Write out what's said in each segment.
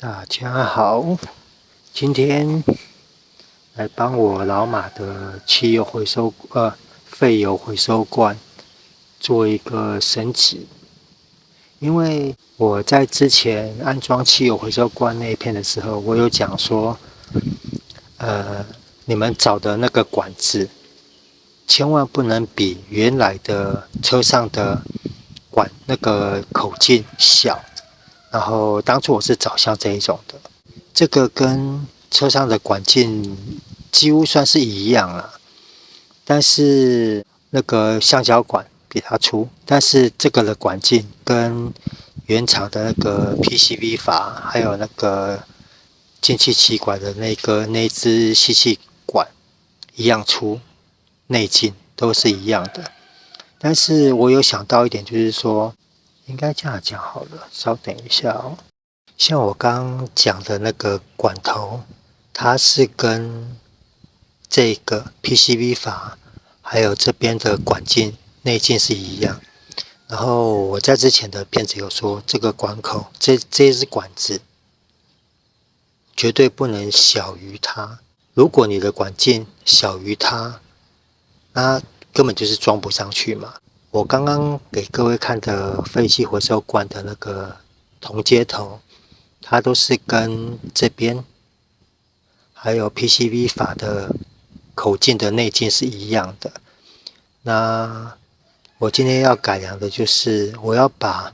大家好，今天来帮我老马的废油回收罐做一个升级。因为我在之前安装汽油回收罐那一片的时候，我有讲说，你们找的那个管子千万不能比原来的车上的管那个口径小。然后当初我是找像这一种的，这个跟车上的管径几乎算是一样了，但是那个橡胶管比它粗，但是这个的管径跟原厂的那个 PCV 阀还有那个进气气管的那支吸气管一样粗，内径都是一样的。但是我有想到一点，就是说应该这样讲好了，稍等一下哦。像我刚讲的那个管头，它是跟这个 PCV 阀还有这边的管径内径是一样。然后我在之前的片子有说，这个管口这支管子绝对不能小于它。如果你的管径小于它，那根本就是装不上去嘛。我刚刚给各位看的废气回收罐的那个铜接头，它都是跟这边还有 PCV 阀的口径的内径是一样的。那我今天要改良的就是我要把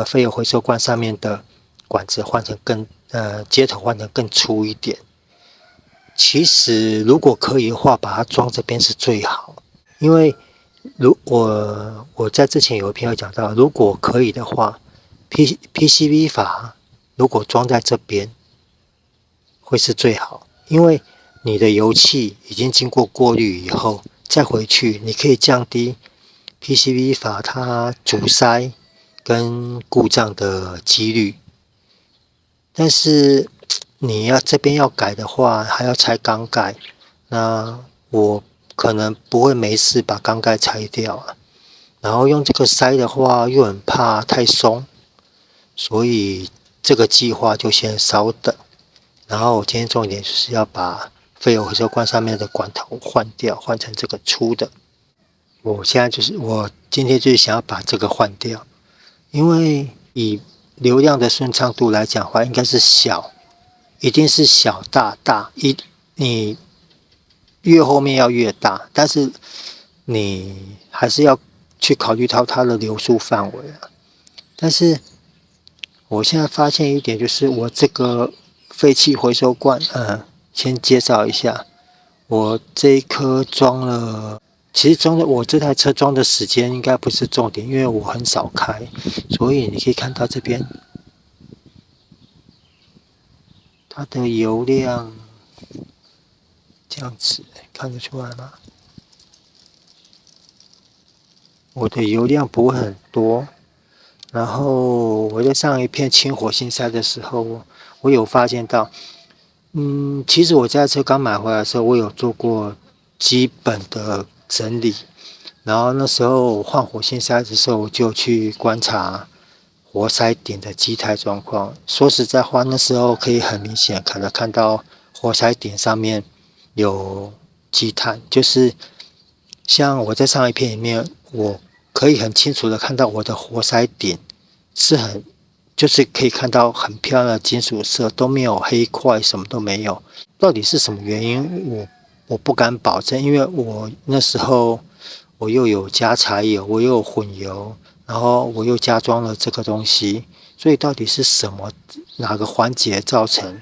废油回收罐上面的管子换成接头换成更粗一点。其实如果可以的话，把它装这边是最好，因为我在之前有一篇有讲到，如果可以的话，PCV 阀如果装在这边会是最好，因为你的油气已经经过过滤以后再回去，你可以降低 PCV 阀它阻塞跟故障的几率。但是你这边要改的话，还要拆缸盖，那我可能不会没事把缸盖拆掉啊。然后用这个塞的话，又很怕太松，所以这个计划就先稍等。然后我今天重点就是要把废油回收罐上面的管头换掉，换成这个粗的。我今天就是想要把这个换掉，因为以流量的顺畅度来讲的话，应该是一定是小大大，你越后面要越大，但是你还是要去考虑到它的流速范围啊。但是我现在发现一点，就是我这个废气回收罐，先介绍一下，我这一颗其实我这台车装的时间应该不是重点，因为我很少开，所以你可以看到这边它的油量这样子，看得出来吗？我的油量不会很多。然后我在上一片清火星塞的时候，我有发现到，其实我这台车刚买回来的时候，我有做过基本的整理。然后那时候换火星塞的时候，我就去观察活塞顶的积态状况。说实在话，那时候可以很明显看到活塞顶上面有积碳，就是像我在上一片里面，我可以很清楚的看到我的活塞顶就是可以看到很漂亮的金属色，都没有黑块，什么都没有。到底是什么原因？我不敢保证，因为我那时候我又有加柴油，我又有混油，然后我又加装了这个东西，所以到底是哪个环节造成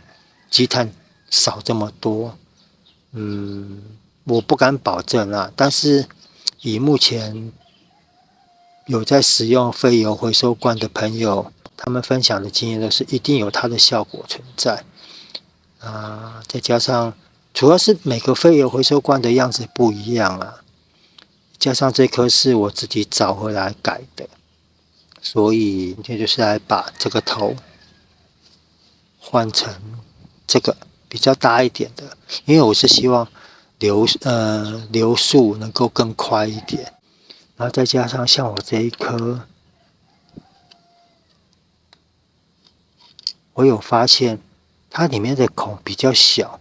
积碳少这么多？我不敢保证啦。但是以目前有在使用废油回收罐的朋友，他们分享的经验都是一定有它的效果存在再加上主要是每个废油回收罐的样子不一样啊，加上这颗是我自己找回来改的，所以今天就是来把这个头换成这个比较大一点的，因为我是希望流速能够更快一点。然后再加上像我这一颗我有发现它里面的孔比较小，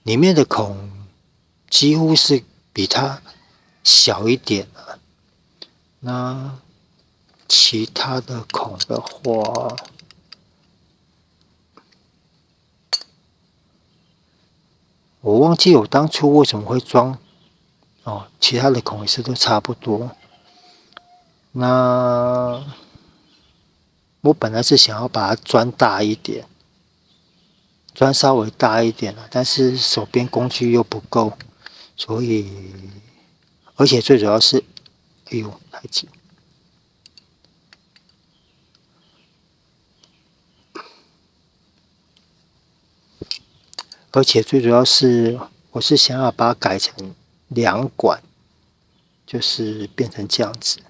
里面的孔几乎是比它小一点了。那其他的孔的话，我忘记我当初为什么会装哦，其他的孔也是都差不多。那我本来是想要把它钻大一点，钻稍微大一点了，但是手边工具又不够，所以而且最主要是，哎呦，太紧。而且最主要是，我是想要把它改成2管，就是变成这样子，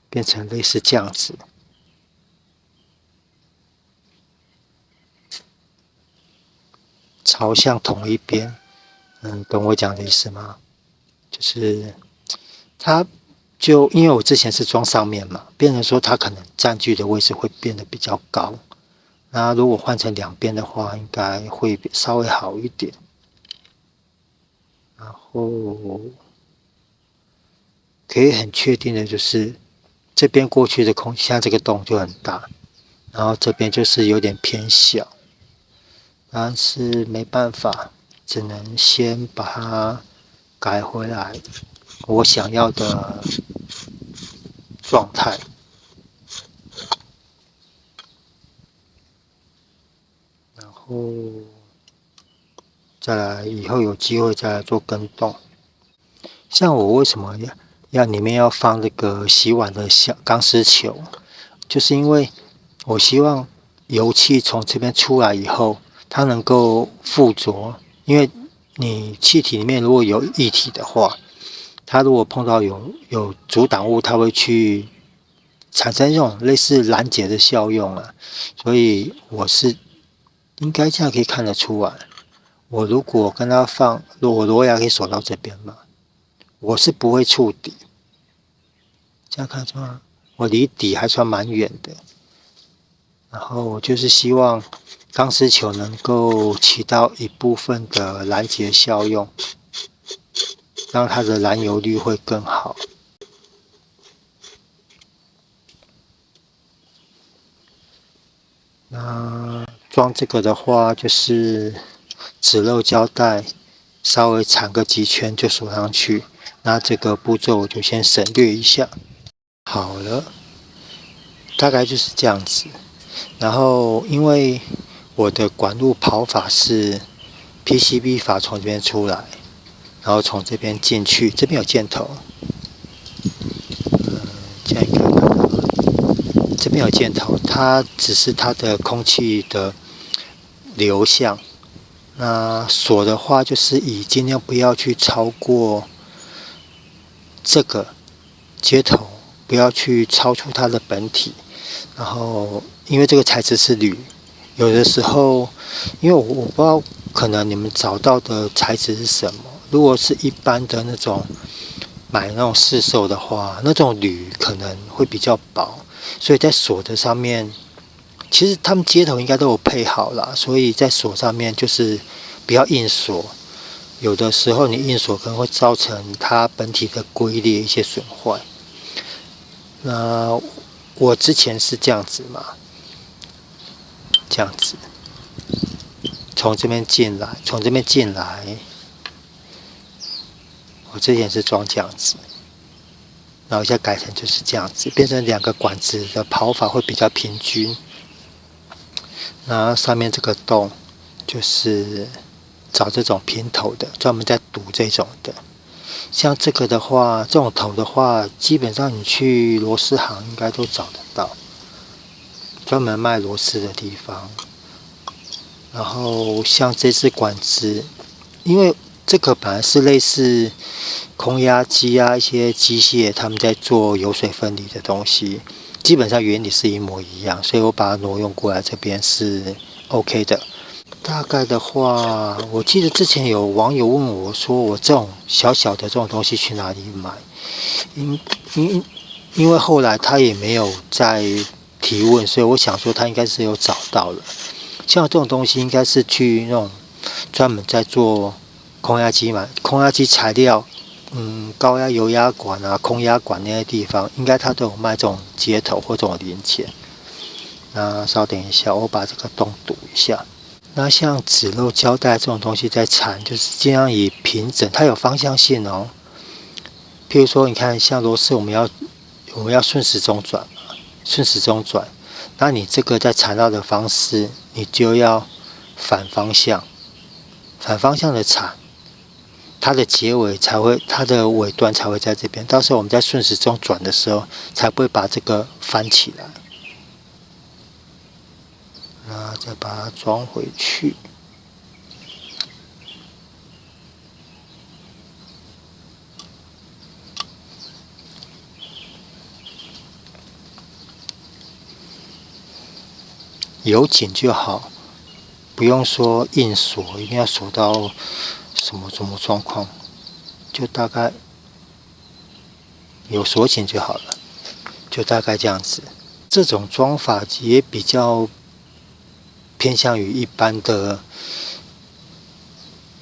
变成类似这样子，朝向同一边。懂我讲的意思吗？就是它就因为我之前是装上面嘛，变成说它可能占据的位置会变得比较高。那如果换成2边的话，应该会稍微好一点。然后可以很确定的就是，这边过去的空气，像这个洞就很大，然后这边就是有点偏小，但是没办法，只能先把它改回来我想要的状态。然后再来以后有机会再来做更动。像我为什么要里面要放这个洗碗的小钢丝球，就是因为我希望油气从这边出来以后，它能够附着，因为你气体里面如果有液体的话，它如果碰到有阻挡物，它会去产生这种类似拦截的效用啊，所以我是应该这样可以看得出来。我如果跟它放，我螺牙可以锁到这边嘛，我是不会触底。这样看出来，我离底还算蛮远的。然后我就是希望钢丝球能够起到一部分的拦截效用，让它的燃油率会更好。那装这个的话，就是纸漏胶带稍微缠个几圈就锁上去。那这个步骤我就先省略一下。好了，大概就是这样子。然后因为我的管路跑法是 PCB 法从这边出来，然后从这边进去，这边有箭头。这样应该看到，这边有箭头，它只是它的空气的流向。那锁的话，就是尽量不要去超过这个接头，不要去超出它的本体。然后，因为这个材质是铝，有的时候，因为我不知道，可能你们找到的材质是什么。如果是一般的那种买那种市售的话，那种铝可能会比较薄，所以在锁的上面，其实他们接头应该都有配好啦，所以在锁上面就是不要硬锁。有的时候你硬锁可能会造成它本体的龟裂一些损坏。那我之前是这样子嘛，这样子，从这边进来，从这边进来。我之前是装这样子，然后现在改成就是这样子，变成2个管子的跑法会比较平均。那上面这个洞就是找这种平头的，专门在堵这种的。像这个的话，这种头的话，基本上你去螺丝行应该都找得到，专门卖螺丝的地方。然后像这支管子，因为这个本来是类似空压机啊，一些机械他们在做油水分离的东西，基本上原理是一模一样，所以我把它挪用过来这边是 OK 的。大概的话，我记得之前有网友问我说，我这种小小的这种东西去哪里买？因因因为后来他也没有再提问，所以我想说他应该是有找到了。像这种东西应该是去那种专门在做空压机买，空压机材料，高压油压管啊、空压管那些地方，应该他都有卖这种接头或这种零件。那稍等一下，我把这个洞堵一下。那像纸漏胶带这种东西在缠，就是尽量以平整，它有方向性哦。譬如说，你看像螺丝，我们要顺时钟转嘛，顺时钟转。那你这个在缠绕的方式，你就要反方向的缠，它的结尾才会，它的尾端才会在这边。到时候我们在顺时钟转的时候，才不会把这个翻起来。那再把它装回去。有紧就好，不用说硬锁，一定要锁到什么状况，就大概有锁紧就好了，就大概这样子。这种装法也比较偏向于一般的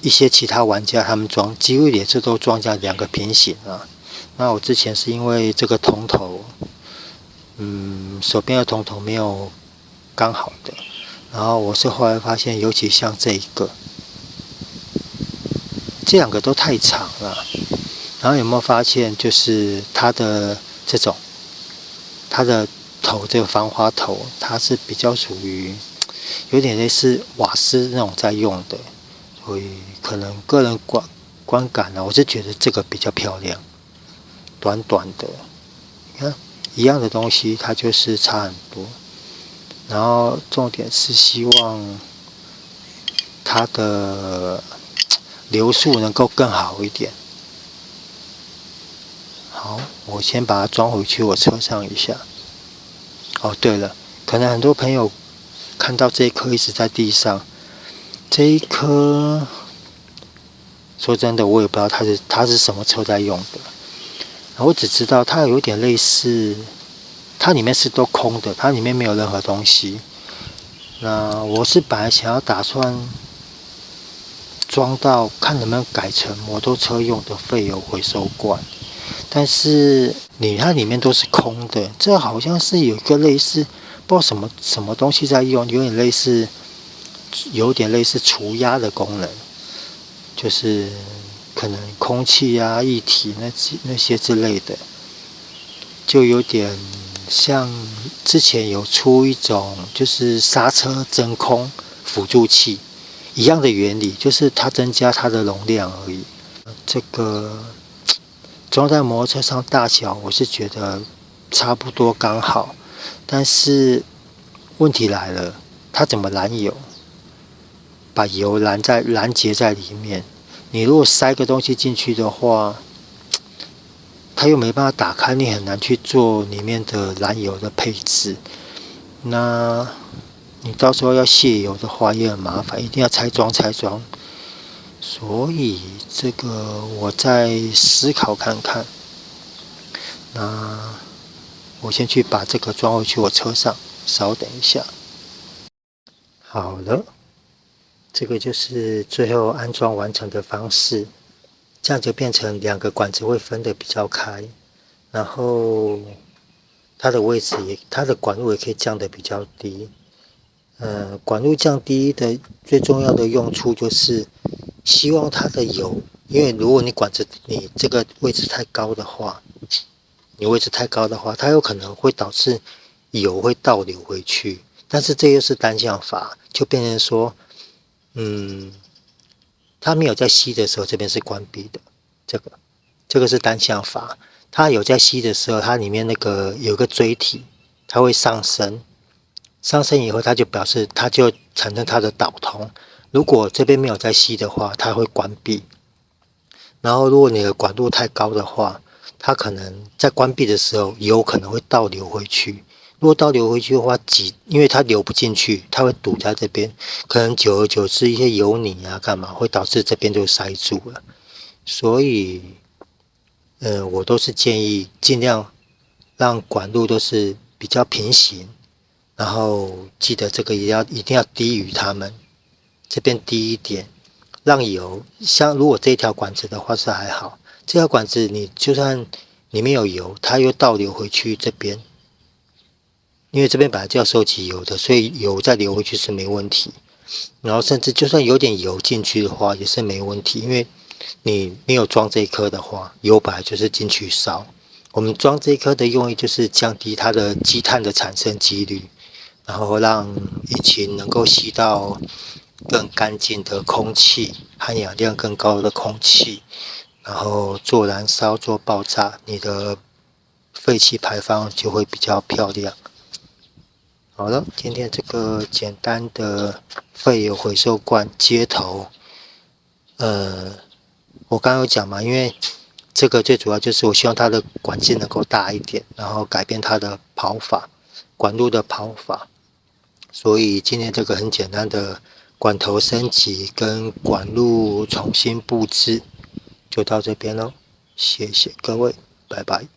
一些其他玩家，他们装几乎也是都装在两个平行啊。那我之前是因为这个铜头，手边的铜头没有刚好的，然后我是后来发现，尤其像这一个，这两个都太长了。然后有没有发现，就是它的这种，它的头这个防滑头，它是比较属于有点类似瓦斯那种在用的，所以可能个人观感呢，我是觉得这个比较漂亮，短短的，你看一样的东西，它就是差很多。然后重点是希望它的流速能够更好一点。好，我先把它装回去我车上一下。哦，对了，可能很多朋友看到这一颗一直在地上，这一颗说真的我也不知道它是什么车在用的，我只知道它有点类似，它里面是都空的，它里面没有任何东西。那我是本来想要打算装到看能不能改成摩托车用的废油回收罐，但是它里面都是空的，这好像是有一个类似不知道什么东西在用，有点类似除压的功能，就是可能空气啊、液体那些之类的，就有点像之前有出一种就是刹车真空辅助器一样的原理，就是它增加它的容量而已。这个装在摩托车上大小，我是觉得差不多刚好，但是问题来了，它怎么燃油？把油拦截在里面。你如果塞个东西进去的话，它又没办法打开，你很难去做里面的燃油的配置。那你到时候要卸油的话也很麻烦，一定要拆装。所以这个我再思考看看。那我先去把这个装回去我车上，稍等一下。好了，这个就是最后安装完成的方式。这样就变成两个管子会分得比较开，然后它的管路也可以降得比较低。管路降低的最重要的用处就是希望它的油，因为如果你这个位置太高的话，它有可能会导致油会倒流回去。但是这又是单向阀，就变成说，它没有在吸的时候，这边是关闭的。这个是单向阀，它有在吸的时候，它里面有个锥体，它会上升。上升以后，它就产生它的导通。如果这边没有在吸的话，它会关闭。然后，如果你的管路太高的话，它可能在关闭的时候，油可能会倒流回去。如果倒流回去的话，因为它流不进去，它会堵在这边，可能久而久之一些油泥啊干嘛，会导致这边就塞住了。所以，我都是建议尽量让管路都是比较平行，然后记得这个一定要低于它们，这边低一点，让油像如果这一条管子的话是还好，这条管子你就算里面有油，它又倒流回去这边。因为这边本来就要收集油的，所以油再流回去是没问题。然后甚至就算有点油进去的话，也是没问题，因为你没有装这一颗的话，油本来就是进去烧。我们装这一颗的用意就是降低它的积碳的产生几率，然后让引擎能够吸到更干净的空气，含氧量更高的空气，然后做燃烧、做爆炸，你的废气排放就会比较漂亮。好了，今天这个简单的废油回收罐接头，我刚刚有讲嘛，因为这个最主要就是我希望它的管径能够大一点，然后改变它的跑法，管路的跑法。所以今天这个很简单的管头升级跟管路重新布置，就到这边咯，谢谢各位，拜拜。